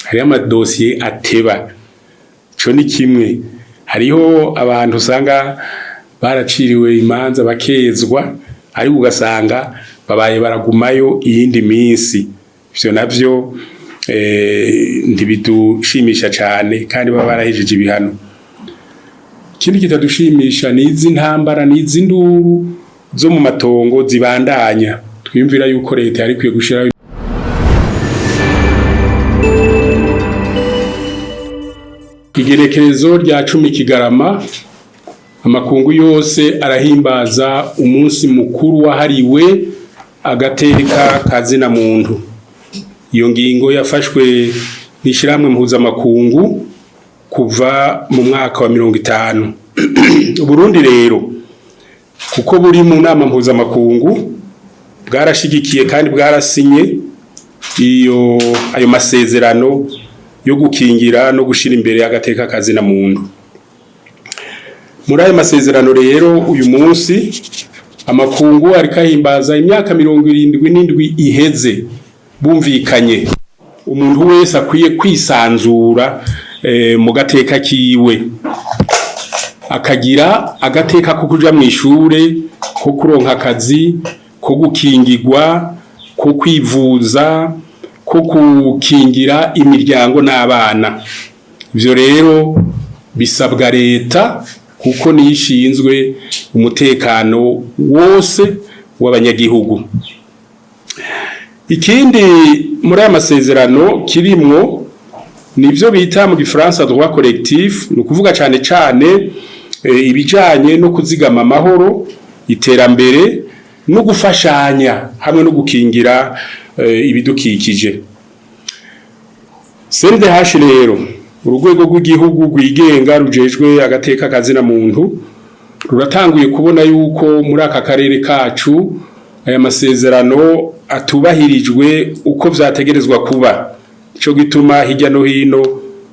hari amadosiye ateba. Cyo ni kimwe. Hariho abantu usanga baraciriwe imanza bakezwa ari ugasanga babaye baragumayo iyindi minsi. Ivyo navyo ntibidushimisha cyane kandi baba barahejeje ibihano. Ikindi kitadushimisha ni izi ntambara n'izi nduru zo mu matongo zibandanya. Twiyumvira yuko leta yari kwiye gushiraho igerekerezo rya 10 Kigarama. Amakungu yose arahimbaza umunsi mukuru wahariwe agateka kazina muntu. Iyo ngingo yafashwe n'ishiramwe mpuzamakungu kuva mu mwaka wa 50. Burundi rero kuko buri mu nama mpuzamakungu bwarashigikiye kandi bwarasinye ayo masezerano yo gukingira no gushira imbere agateka kazina muntu. Muri ayo masezerano rero uyu munsi amakungu arikahimbaza imyaka 77 iheze bumvikanye umuntu wese akwiye kwisanzura mu gateka kiwe, akagira agateka ko kuja mu ishure, ko kuronka akazi, ko gukingirwa, ko kwivuza, ko gukingira imiryango n'abana. Ivyo rero bisabwa leta kuko nishinzwe umutekano wose w'abanyagihugu. Ikindi muri aya masezerano kirimwo nivyo bita mu Gifaransa droit collectif, no kuvuga cyane cyane ibijanye no kuzigama amahoro, iterambere no gufashanya hamwe no gukingira ibidukikije. CNDH rero urugwego rw'igihugu rwigenga rujejwe agateka kazina muntu ruratanguye kubona yuko muri aka karere kacu aya masezerano atubahirijwe uko vyategerezwa kuba. Ico gituma hirya no hino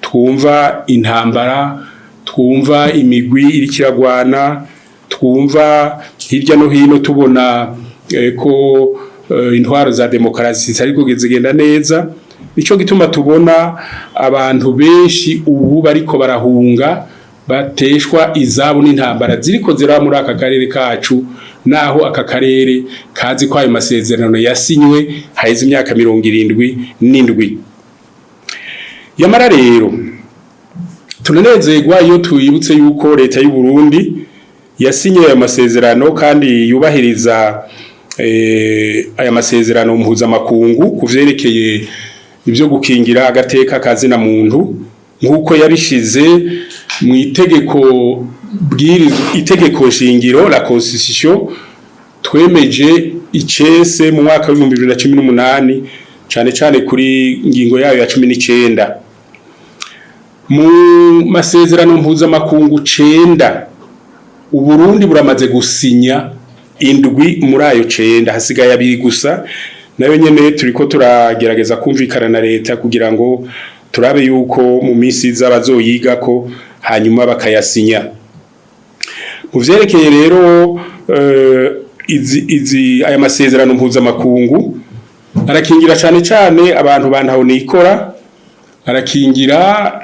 twumva intambara, twumva imigwi irikiragwana, twumva hirya no hino tubona ko intwaro za demokrasi zari kugenda neza. Nico gituma tubona abantu benshi ubu bariko barahunga bateshwa izabo n'intambara ziriko zira muri aka karere kacu, naho aka karere kazi kwa ayo masezerano yasinywe haheze imyaka 77. Yamara rero tunanezerwa iyo tuyibutse yuko leta y'u Burundi yasinye ayo masezerano kandi yubahiriza aya masezerano mpuzamakungu kuvyerekeye ibyo gukingira agateka kazina muntu nkuko yabishize mu itegeko shingiro la constitution twemeje icese mu mwaka wa 2018 cyane cyane kuri ngingo yayo ya 19. Mu masezerano mpuzamakungu 9 u Burundi buramaze gusinya indwi muri ayo 9, hasigaye 2 gusa. Nayo nyene turiko turagerageza kumvikana na leta kugira ngo turabe yuko mu minsi z'abazoyiga ko hanyuma bakayasinya. Mu vyerekeye rero aya masezerano mpuzamakungu arakingira cyane cyane abantu bantaho nikora, arakingira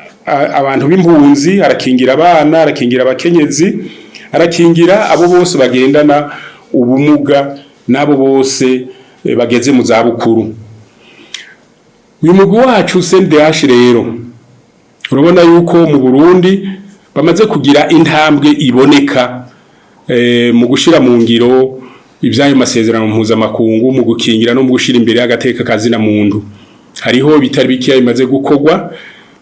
abantu b'impunzi, arakingira abana, arakingira abakenyezi, arakingira abo bose bagendana ubumuga nabo bose bageze mu zabukuru. Uyu mugwi wacu CNDH rero urabona yuko mu Burundi bamaze kugira intambwe iboneka mu gushira mu ngiro ivyayo masezerano mpuzamakungu mu gukingira no mu gushira imbere agateka kazina muntu. Hariho bitari bikiya bimaze gukorwa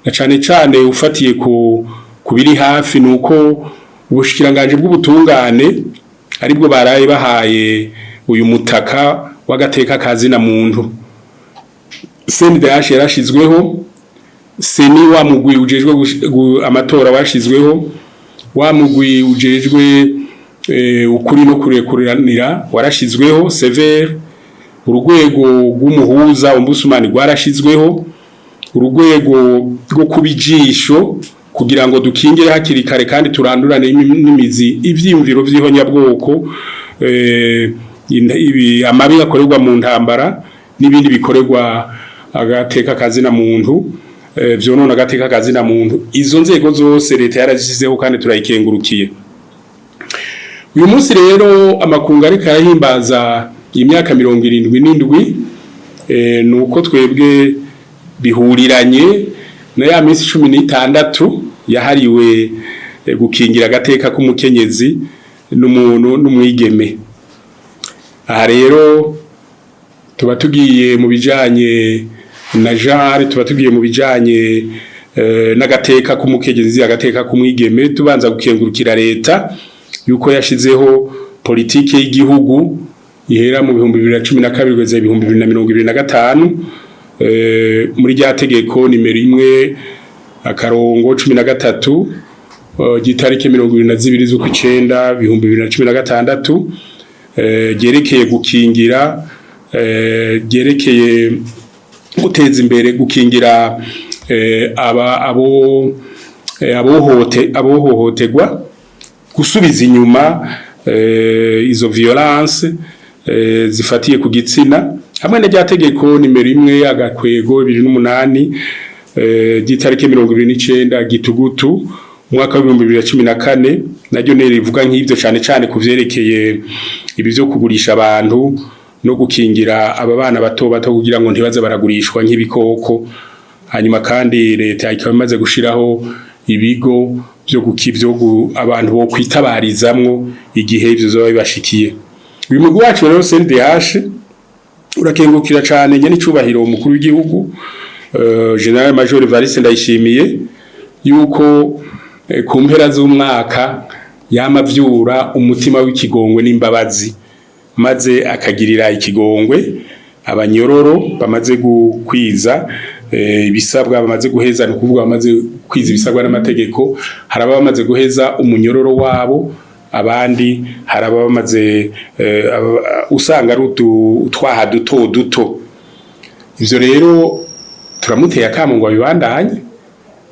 na cane cane ufatiye ku biri hafi nuko ubushikiranganje bw'ubutungane aribwo baraye bahaye uyu mutaka wagateka kazina muntu. CNDH yarashizweho, seni wa mugwi ujejwe amatora washizweho, wa mugwi ujejwe ukuri no kurekuranira warashizweho severe, urugwego rw'umuhuza ombudsman rwarashizweho, urugwego rwo kubijisho kugira ngo dukingire hakiri kare kandi turandurane n'imizi ivyimviro vy'ihonyabwoko, amabi akorerwa mu ntambara n'ibindi bikorerwa agateka kazina muntu. vyonona agateka kazina muntu. Izo nzego zose leta yarazishizeho kandi turayikengurukiye. Uyu munsi rero amakungu ariko arahimbaza imyaka 77 nuko twebwe bihuriranye na ya minsi 16 yahariwe gukingira agateka k'umukenyezi n'umuntu n'umwigeme. Aha rero tuba tugiye mu bijanye na genre, tuba tugiye mu bijanye n'agateka k'umukenyezi, agateka k'umwigeme, tubanza gukengurukira leta yuko yashizeho politike y'igihugu ihera mu 2012 kugeza 2025 muri rya tegeko nimero 1/13 gitarike 22 z'ukwicenda 2016 gerekeye gukingira gerekeye guteza imbere gukingira abohohoterwa, gusubiza inyuma izo violence zifatiye ku gitsina, hamwe na rya tegeko nimero 1/2008 gitarike 29 gitugutu umwaka wa 2014 naryo rivuga nk'ivyo cyane kuvyerekeye ibi byo kugurisha abantu no gukingira aba bana bato kugira ngo ntibaze baragurishwa nk'ibikoko. Hanyuma kandi leta ikaba imaze gushiraho ibigo byo gukivyo abantu bo kwitabarizamwo igihe ivyo zoba bibashikiye. Uyu mugwi wacu rero CNDH urakengukira cyane nyene icubahiro umukuru w'igihugu General Major Evariste Ndayishimiye yuko ku mpera z'umwaka yamavyura umutima w'ikigongwe n'imbabazi, maze akagirira ikigongwe abanyororo bamaze gukwiza ibisabwa, bamaze guheza no kuvuga bamaze kwiza ibisabwa n'amategeko. Haraba bamaze guheza umunyororo wabo, abandi haraba bamaze usanga ari utwaha duto. Ivyo rero turamuteye akamo ngo abibandanye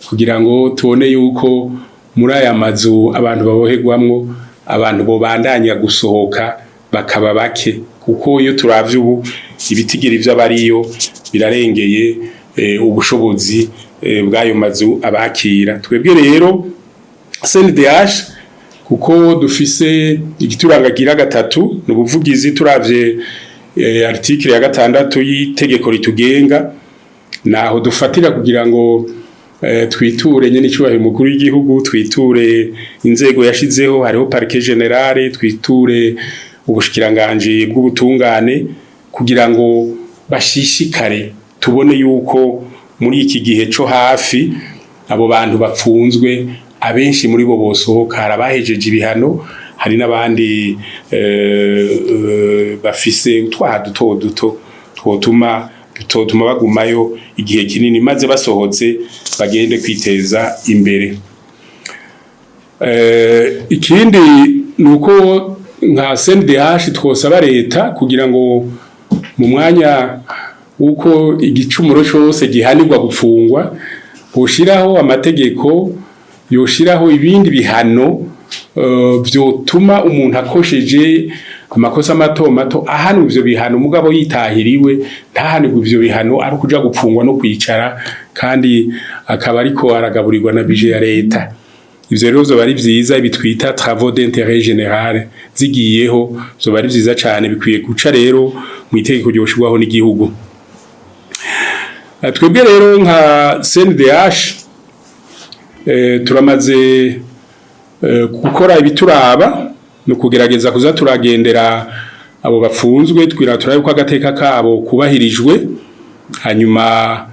kugira ngo tubone yuko muri aya mazu abantu baboherwamwo abantu bo bandanya gusohoka bakaba bake, kuko iyo turavye ubu ibitigiri vy'abariyo birarengeye ubushobozi bw'ayo mazu abakira. Twebwe rero CNDH kuko dufise igiturangagira 3 n'ubuvugizi turavye article ya 6 y'itegeko ritugenga, naho dufatira kugira ngo twiture nyene icubahiro umukuru w'igihugu, twiture inzego yashizeho, hariho parquet general, twiture ubushikiranganje bw'ubutungane kugira ngo bashishikare tubone yuko muri iki gihe cyo hafi abo bantu bapfunzwe abenshi muri bo bosohoka, harabahejeje ibihano, hari n'abandi bafise utwaha duto twotuma bagumayo igihe kinini, maze basohotse bagende kwiteza imbere. Ikindi nuko nka CNDH twosaba leta kugira ngo mu mwanya uko igicumuro cyose gihanirwa gufungwa, boshiraho amategeko, yoshiraho ibindi bihano vyotuma umuntu akosheje amakosa mato ahanwe ivyo bihano, mugabo yitahiriwe ntahanirwe ivyo bihano ari kuja gupfungwa no kwicara kandi akaba ariko aragaburirwa na budget ya leta. Ivyo rero bari vyiza, ibitwita travaux d'intérêt général zigiyeho zo bari vyiza cyane, bikwiye guca rero mu itegeko ryoshirwaho n'igihugu. Twebwe rero nka CNDH turamaze gukora ibituraba no kugerageza kuza turagendera abo bafunzwe, twiratura yuko agateka kabo kubahirijwe, hanyuma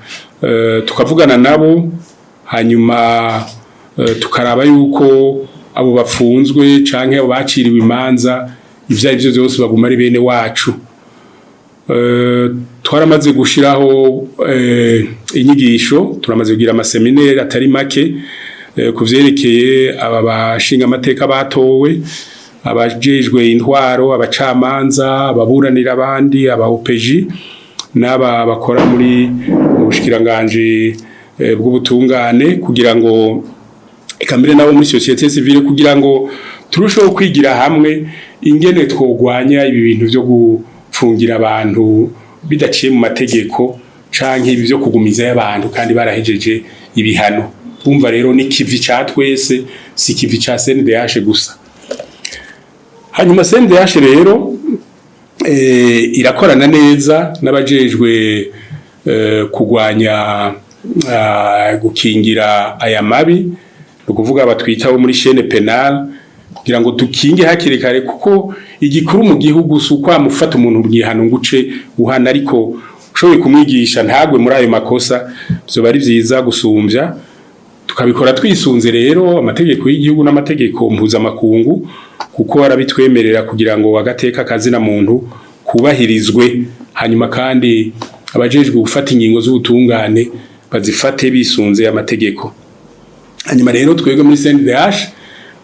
tukavugana nabo, hanyuma tukaraba yuko abo bafunzwe canke abo baciriwe imanza ivyo ari byo byose baguma ari bene wacu. Twaramaze gushiraho inyigisho, turamaze kugira amaseminaire atari make kuvyerekeye aba bashinga amateka batowe, abajejwe intwaro, abacamanza, ababuranira abandi, aba OPG n'aba bakora muri ubushikiranganje bw'ubutungane, kugira ngo ikambere nabo muri societe civile, kugira ngo turusheho kwigira hamwe ingene twogwanya ibi bintu byo gupfungira abantu bidaciye mu mategeko, canke ibi byo kugumiza y'abantu kandi barahejeje ibihano. Umva rero ni kivi ca twese, si kivi ca CNDH gusa. Hanyuma CNDH rero irakorana neza n'abajejwe kugwanya gukingira aya mabi, ukuvuga abatwita bo muri chaîne pénale, kugira ngo dukinge hakiri kare, kuko igikuru mu gihugu si ukwamufata umuntu bwihano nguce uhana, ariko ushoboye kumwigisha ntagwe muri ayo makosa, byo bari vyiza gusumvya. Tukabikora twisunze rero amategeko y'igihugu n'amategeko mpuzamakungu, kuko arabitwemerera kugira ngo agateka kazina muntu kubahirizwe. Hanyuma kandi abajejwe gufata ingingo z'ubutungane bazifate bisunze amategeko. Hanyuma rero twebwe muri CNDH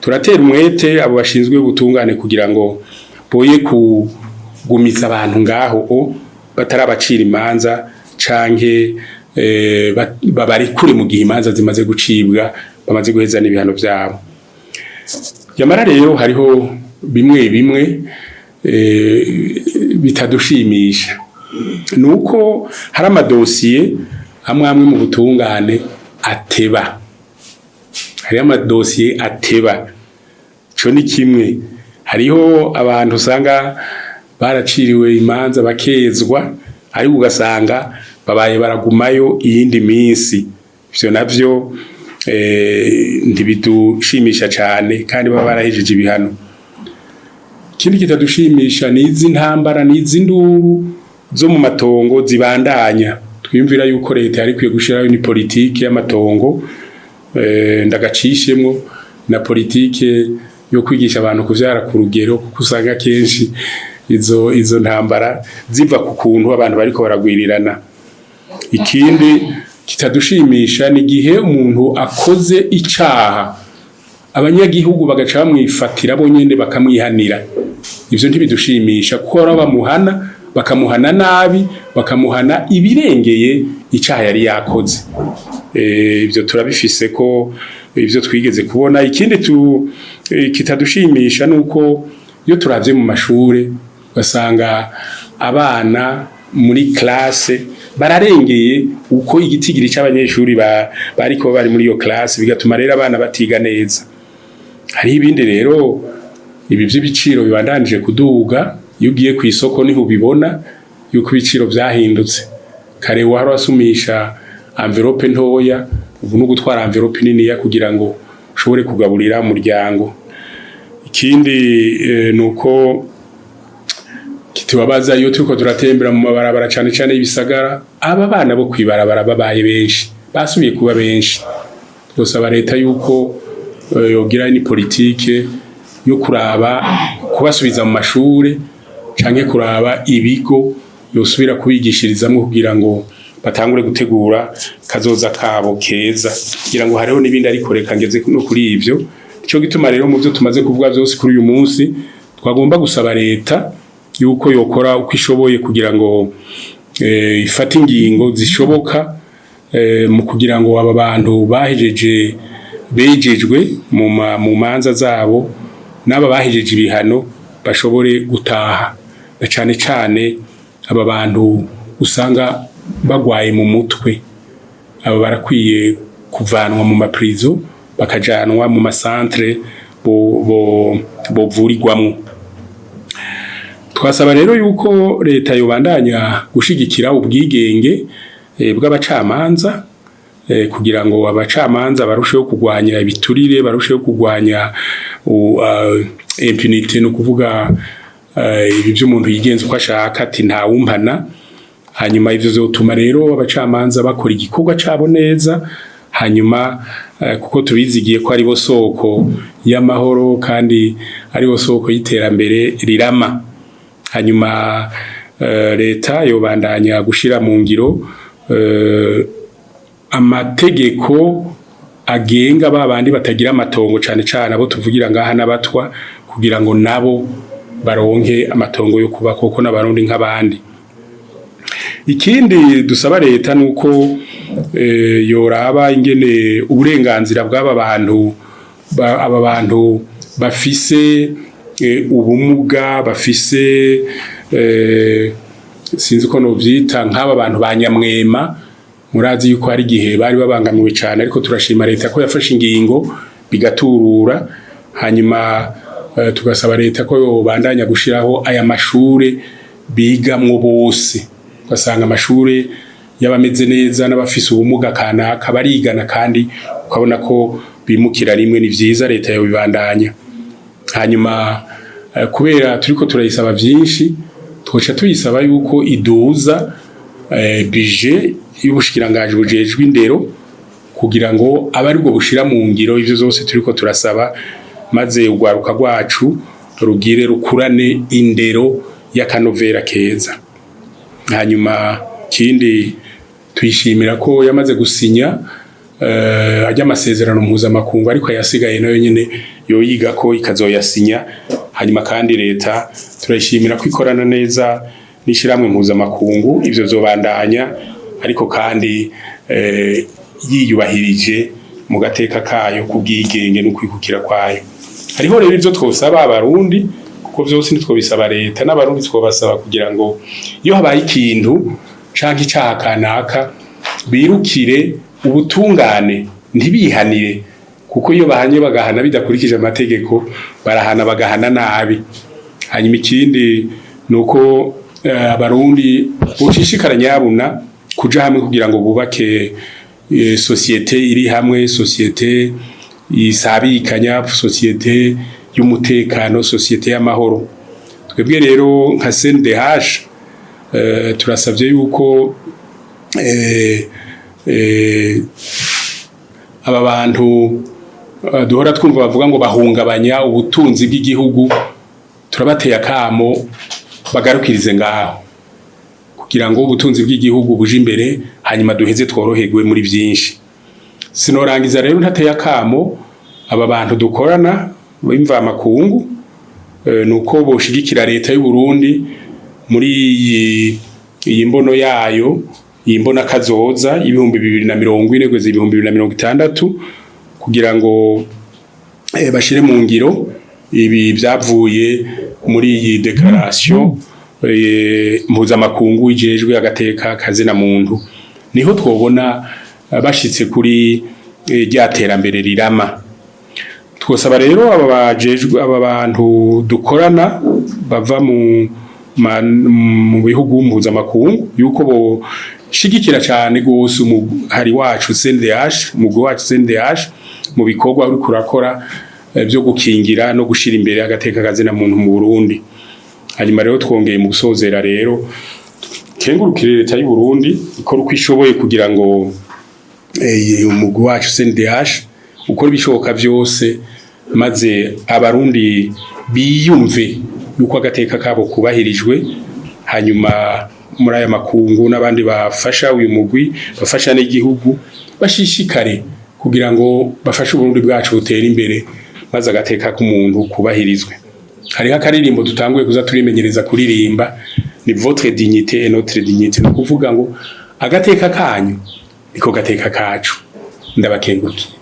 turatera umwete abo bashinzwe ubutungane kugira ngo boye kugumiza abantu ngaho batarabacira imanza canke babari kure mu gihe imanza zimaze gucibwa, bamaze guhezana ibihano byabo. Yamara rero hariho bimwe bimwe bitadushimisha, nuko hari amadosiye amwe mu butungane ateba. Hari amadosiye ateba, cyo ni kimwe. Hariho abantu usanga baraciriwe imanza bakezwa, ariko ugasanga babaye baragumayo iyindi minsi. Ivyo navyo ntibidushimisha cyane, kandi baba barahejeje ibihano. Ikindi kitadushimisha ni izi ntambara, ni izi nduru zo mu matongo zibandanya. Twiyumvira yuko leta yari kwiye gushiraho ni politike y'amatongo, ndagacishemwo na politike yo kwigisha abantu kuvyara ku rugero, kuko usanga kenshi izo ntambara ziva ku kuntu abantu bariko baragwirirana. Ikindi kitadushimisha ni gihe umuntu akoze icaha, abanyagihugu bagaca bamwifatira bo nyene bakamwihanira. Ivyo ntibidushimisha, kuko bamuhana bakamuhana nabi, bakamuhana ibirengeye icaha yari yakoze. Ivyo turabifise ko ivyo twigeze kubona. Ikindi kitadushimisha nuko iyo turavye mu mashure basanga abana muri classe bararengeye uko igitigiri c'abanyeshuri bariko bari muri iyo classe, bigatuma rero abana batiga neza. Hari ibindi rero, ibi vy'ibiciro bibandanije kuduga. Iyo ugiye ku isoko niho ubibona yuko ibiciro vyahindutse. Kare wari wasumisha envelope ntoya, ubu no gutwara envelope niniya kugira ngo ushobore kugaburira umuryango. Ikindi nuko kitubabaza iyo turiko turatembera mu mabarabara cyane cyane y'ibisagara, aba bana bo kwibarabara babaye benshi, basubiye kuba benshi. Dusaba leta yuko yogira ni politike yo kuraba kubasubiza mu mashure, canke kuraba ibigo yosubira kubigishirizamwe kugira ngo batangure gutegura kazoza kabo keza, kugira ngo hariho n'ibindi ariko reka ngeze no kuri ivyo. Ico gituma rero mu byo tumaze kuvuga byose kuri uyu munsi, twagomba gusaba leta yuko yokora uko ishoboye kugira ngo ifate ingingo zishoboka mu kugira ngo aba bantu bahejeje bejejwe mu manza zabo n'aba bahejeje ibihano bashobore gutaha. Na cane cane aba bantu usanga bagwaye mu mutwe, aba barakwiye kuvanwa mu maprizo bakajanwa mu masantre bovurirwamwo. Twasaba rero yuko leta yobandanya gushigikira ubwigenge bw'abacamanza, kugira ngo abacamanza barusheho kugwanya ibiturire, barusheho kugwanya impunité, no kuvuga ibi by'umuntu yigenza uko ashaka ati nta wumpana. Hanyuma ivyo zotuma rero abacamanza bakora igikorwa cabo neza, hanyuma kuko tubizigiye ko ari bo soko y'amahoro kandi ari bo soko y'iterambere rirama. Hanyuma leta yobandanya gushira mu ngiro amategeko agenga babandi batagira amatongo, cane cane abo tuvugira ngaha n'abatwa, kugira ngo nabo baronke amatongo yo kuba koko n'abarundi nk'abandi. Ikindi dusaba leta nuko yoraba ingene uburenganzira bw'aba bantu bafise ubumuga, bafise sinzi ko novyita nk'aba bantu banyamwema murazi yuko hari gihe bari babangamiwe cyane ariko turashima leta ko yafashe ingingo bigaturura hanyuma tugasaba leta ko yobandanya gushiraho aya mashure bigamwo bose ugasanga amashure y'abameze neza n'abafise ubumuga kanaka barigana kandi ukabona ko bimukira rimwe ni vyiza leta yobibandanya hanyuma kubera turiko turayisaba vyinshi twoca tuyisaba yuko iduza budget y'ubushikiranganje bujejwe indero kugira ngo abari bwo bushira mu ngiro ivyo zose turiko turasaba maze ugwaruka rwacu rugire rukurane indero y'akanovera keza hanyuma kindi tuyishimira ko yamaze gusinya ajya amasezerano mpuzamakungu ariko yasigaye nayo nyene yoyiga ko ikazoyasinya hanyuma kandi leta turayishimira ko ikorana neza n'ishiramwe mpuzamakungu ivyo zobandanya ariko kandi yiyubahirije mu gateka kayo kubwigenge no kwikukira kwayo hariho rero ivyo twosaba abarundi kuko vyose nitwo bisaba leta n'abarundi twobasaba kugira ngo iyo habaye ikintu canke icaha kanaka birukire ubutungane ntibihanire kuko iyo bahanye bagahana bidakurikije amategeko barahana bagahana nabi hanyuma ikindi nuko abarundi ucishikara nyabuna kuja hamwe kugira ngo bubake societe iri hamwe societe isabikanya societe y'umutekano societe y'amahoro twebwe rero nka CNDH turasavye yuko aba bantu duhora twumva bavuga ngo bahungabanya ubutunzi bw'igihugu turabateye akamo bagarukirize ngaho kugira ngo ubutunzi bw'igihugu buje imbere hanyuma duheze tworoherwe muri byinshi sinorangiza rero ntateye akamo aba bantu dukorana bimva makungu nuko boshigikira leta y'u Burundi muri iyi mbono yayo imbona kazoza ibihumbi 2040 kwezi 2060 kugira ngo bashire mu ngiro ibi byavuye muri iyi declaration mpuzamakungu ijejwe agateka kazina muntu niho twobona bashitse kuri ryaterambere rirama twosaba rero aba bantu dukorana bava mu bihugu mpuzamakungu yuko bo shigikira cyane gose hari wacu CNDH umugwi wacu CNDH mu bikorwa uri kurakora byo gukingira no gushira imbere agateka kazina muntu mu Burundi hanyuma rero twongeye mu gusozera rero kengurukire leta y'u Burundi ikora uko ishoboye kugira ngo umugwi wacu CNDH ukora ibishoboka byose maze abarundi biyumve yuko agateka kabo kubahirijwe hanyuma muri aya makungu n'abandi bafasha uyu mugwi bafasha n'igihugu bashishikare kugira ngo bafashe Burundi bwacu butera imbere maze agateka k'umuntu kubahirizwe hariho akaririmbo dutanguye kuza turimenyereza kuririmba ni votre dignité et notre dignité no kuvuga ngo agateka kanyu niko gateka kacu ndabakengurukiye